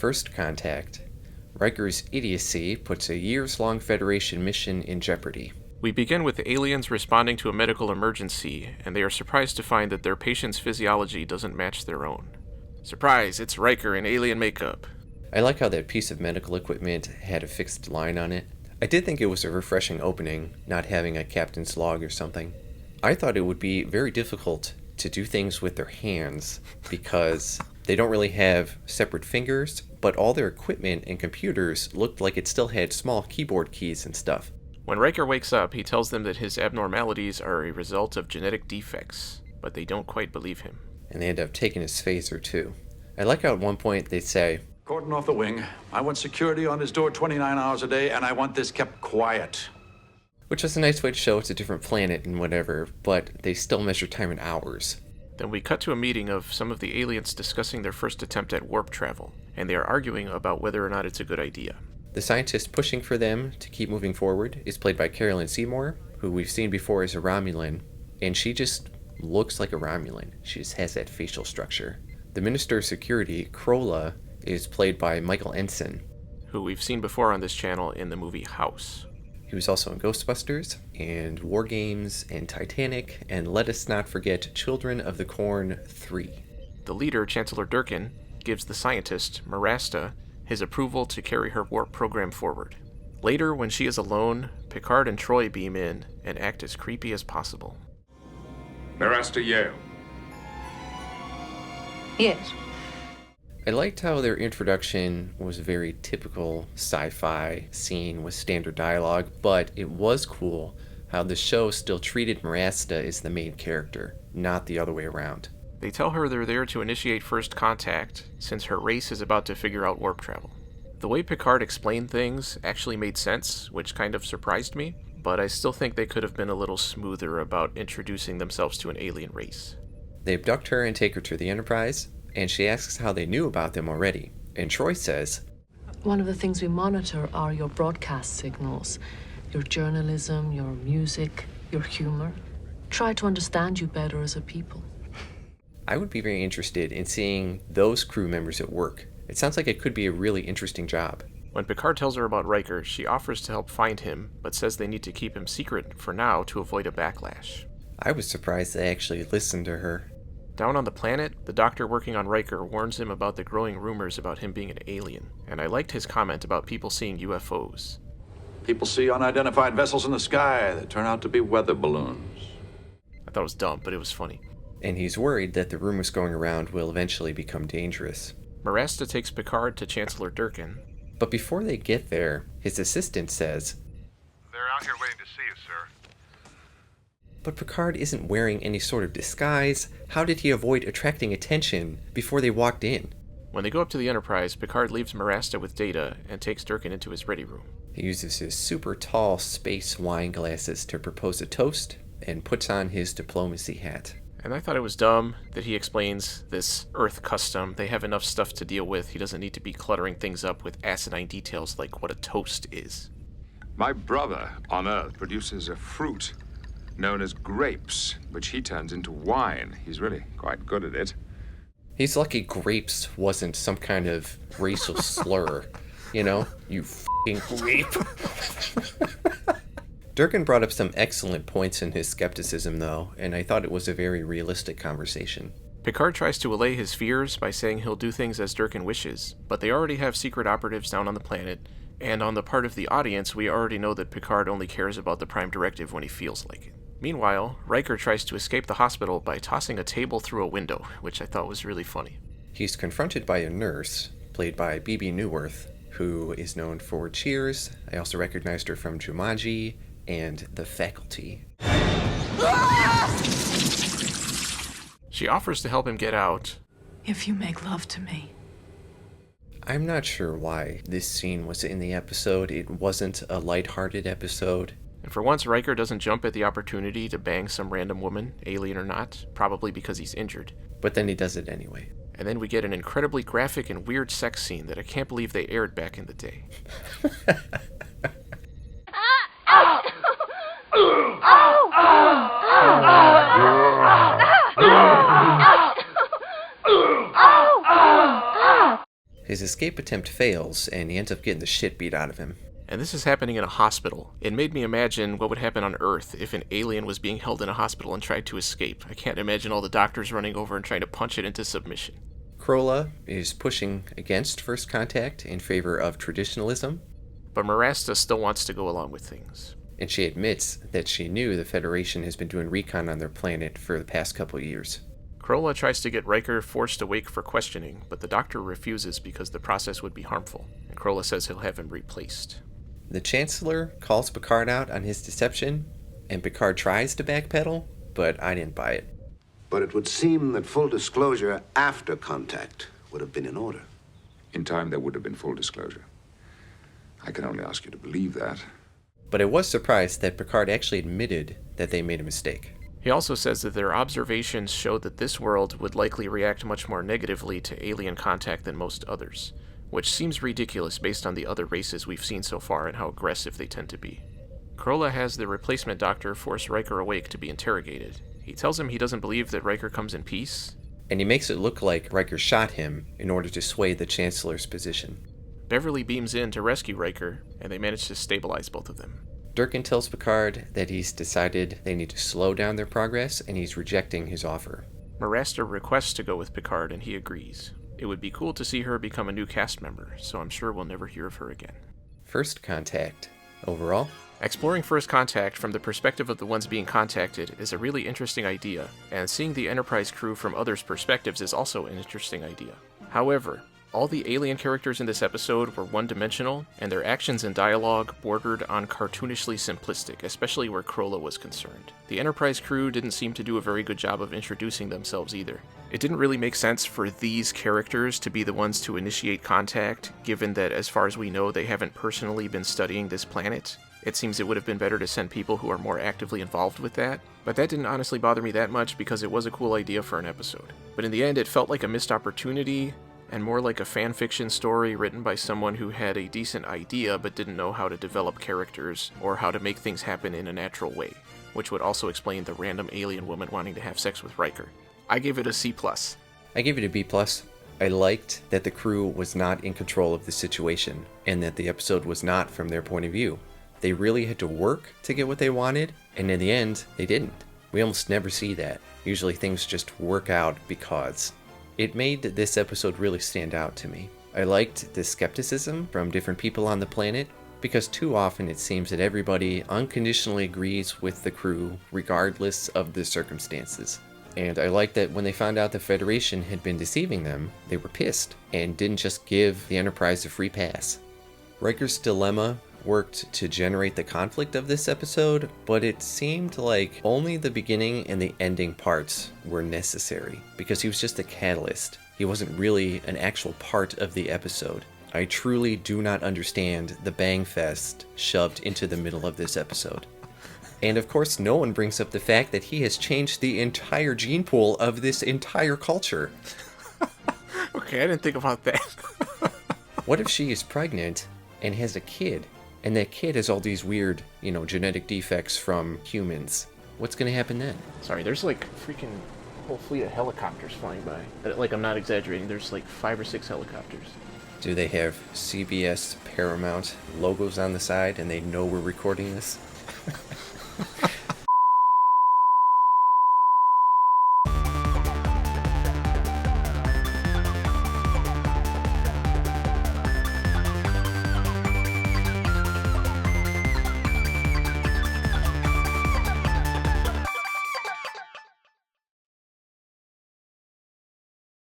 First Contact. Riker's idiocy puts a years-long Federation mission in jeopardy. We begin with the aliens responding to a medical emergency, and they are surprised to find that their patient's physiology doesn't match their own. Surprise, it's Riker in alien makeup. I like how that piece of medical equipment had a fixed line on it. I did think it was a refreshing opening, not having a captain's log or something. I thought it would be very difficult to do things with their hands because they don't really have separate fingers, but all their equipment and computers looked like it still had small keyboard keys and stuff. When Riker wakes up, he tells them that his abnormalities are a result of genetic defects, but they don't quite believe him. And they end up taking his phaser too. I like how at one point they say, "Cordon off the wing. I want security on his door 29 hours a day, and I want this kept quiet." Which is a nice way to show it's a different planet and whatever, but they still measure time in hours. Then we cut to a meeting of some of the aliens discussing their first attempt at warp travel, and they are arguing about whether or not it's a good idea. The scientist pushing for them to keep moving forward is played by Carolyn Seymour, who we've seen before as a Romulan, and she just looks like a Romulan. She just has that facial structure. The Minister of Security, Krola, is played by Michael Ensign, who we've seen before on this channel in the movie House. He was also in Ghostbusters, and WarGames, and Titanic, and let us not forget Children of the Corn 3. The leader, Chancellor Durkin, gives the scientist, Marasta, his approval to carry her warp program forward. Later, when she is alone, Picard and Troy beam in and act as creepy as possible. Marasta Yale. Yes. I liked how their introduction was a very typical sci-fi scene with standard dialogue, but it was cool how the show still treated Marasta as the main character, not the other way around. They tell her they're there to initiate first contact, since her race is about to figure out warp travel. The way Picard explained things actually made sense, which kind of surprised me, but I still think they could have been a little smoother about introducing themselves to an alien race. They abduct her and take her to the Enterprise, and she asks how they knew about them already. And Troy says, "One of the things we monitor are your broadcast signals, your journalism, your music, your humor. Try to understand you better as a people." I would be very interested in seeing those crew members at work. It sounds like it could be a really interesting job. When Picard tells her about Riker, she offers to help find him, but says they need to keep him secret for now to avoid a backlash. I was surprised they actually listened to her. Down on the planet, the doctor working on Riker warns him about the growing rumors about him being an alien, and I liked his comment about people seeing UFOs. People see unidentified vessels in the sky that turn out to be weather balloons. I thought it was dumb, but it was funny. And he's worried that the rumors going around will eventually become dangerous. Marasta takes Picard to Chancellor Durkin. But before they get there, his assistant says, "They're out here waiting to see you, sir." But Picard isn't wearing any sort of disguise. How did he avoid attracting attention before they walked in? When they go up to the Enterprise, Picard leaves Marasta with Data and takes Durkin into his ready room. He uses his super tall space wine glasses to propose a toast and puts on his diplomacy hat. And I thought it was dumb that he explains this Earth custom. They have enough stuff to deal with. He doesn't need to be cluttering things up with asinine details like what a toast is. My brother on Earth produces a fruit known as grapes, which he turns into wine. He's really quite good at it. He's lucky grapes wasn't some kind of racial slur. You know? You f***ing grape. Durkin brought up some excellent points in his skepticism, though, and I thought it was a very realistic conversation. Picard tries to allay his fears by saying he'll do things as Durkin wishes, but they already have secret operatives down on the planet, and on the part of the audience, we already know that Picard only cares about the Prime Directive when he feels like it. Meanwhile, Riker tries to escape the hospital by tossing a table through a window, which I thought was really funny. He's confronted by a nurse, played by Bebe Neuwirth, who is known for Cheers. I also recognized her from Jumanji and The Faculty. She offers to help him get out. "If you make love to me." I'm not sure why this scene was in the episode. It wasn't a lighthearted episode. And for once, Riker doesn't jump at the opportunity to bang some random woman, alien or not, probably because he's injured. But then he does it anyway. And then we get an incredibly graphic and weird sex scene that I can't believe they aired back in the day. His escape attempt fails, and he ends up getting the shit beat out of him. And this is happening in a hospital. It made me imagine what would happen on Earth if an alien was being held in a hospital and tried to escape. I can't imagine all the doctors running over and trying to punch it into submission. Krolla is pushing against First Contact in favor of traditionalism. But Marasta still wants to go along with things. And she admits that she knew the Federation has been doing recon on their planet for the past couple years. Krolla tries to get Riker forced awake for questioning, but the doctor refuses because the process would be harmful, and Krolla says he'll have him replaced. The Chancellor calls Picard out on his deception, and Picard tries to backpedal, but I didn't buy it. But it would seem that full disclosure after contact would have been in order. In time, there would have been full disclosure. I can only ask you to believe that. But I was surprised that Picard actually admitted that they made a mistake. He also says that their observations showed that this world would likely react much more negatively to alien contact than most others, which seems ridiculous based on the other races we've seen so far and how aggressive they tend to be. Krolla has the replacement doctor force Riker awake to be interrogated. He tells him he doesn't believe that Riker comes in peace. And he makes it look like Riker shot him in order to sway the Chancellor's position. Beverly beams in to rescue Riker, and they manage to stabilize both of them. Durkin tells Picard that he's decided they need to slow down their progress, and he's rejecting his offer. Marasta requests to go with Picard, and he agrees. It would be cool to see her become a new cast member, so I'm sure we'll never hear of her again. First Contact. Overall, exploring First Contact from the perspective of the ones being contacted is a really interesting idea, and seeing the Enterprise crew from others' perspectives is also an interesting idea. However, all the alien characters in this episode were one-dimensional, and their actions and dialogue bordered on cartoonishly simplistic, especially where Krolla was concerned. The Enterprise crew didn't seem to do a very good job of introducing themselves either. It didn't really make sense for these characters to be the ones to initiate contact, given that, as far as we know, they haven't personally been studying this planet. It seems it would have been better to send people who are more actively involved with that, but that didn't honestly bother me that much because it was a cool idea for an episode. But in the end, it felt like a missed opportunity, and more like a fan fiction story written by someone who had a decent idea but didn't know how to develop characters or how to make things happen in a natural way, which would also explain the random alien woman wanting to have sex with Riker. I gave it a C+. I gave it a B+. I liked that the crew was not in control of the situation, and that the episode was not from their point of view. They really had to work to get what they wanted, and in the end, they didn't. We almost never see that. Usually things just work out because. It made this episode really stand out to me. I liked the skepticism from different people on the planet, because too often it seems that everybody unconditionally agrees with the crew regardless of the circumstances. And I liked that when they found out the Federation had been deceiving them, they were pissed and didn't just give the Enterprise a free pass. Riker's dilemma worked to generate the conflict of this episode, but it seemed like only the beginning and the ending parts were necessary, because he was just a catalyst. He wasn't really an actual part of the episode. I truly do not understand the bang fest shoved into the middle of this episode. And of course, no one brings up the fact that he has changed the entire gene pool of this entire culture. Okay, I didn't think about that. What if she is pregnant and has a kid? And that kid has all these weird, genetic defects from humans. What's going to happen then? Sorry, there's like freaking whole fleet of helicopters flying by. Like, I'm not exaggerating, there's like 5 or 6 helicopters. Do they have CBS, Paramount logos on the side and they know we're recording this?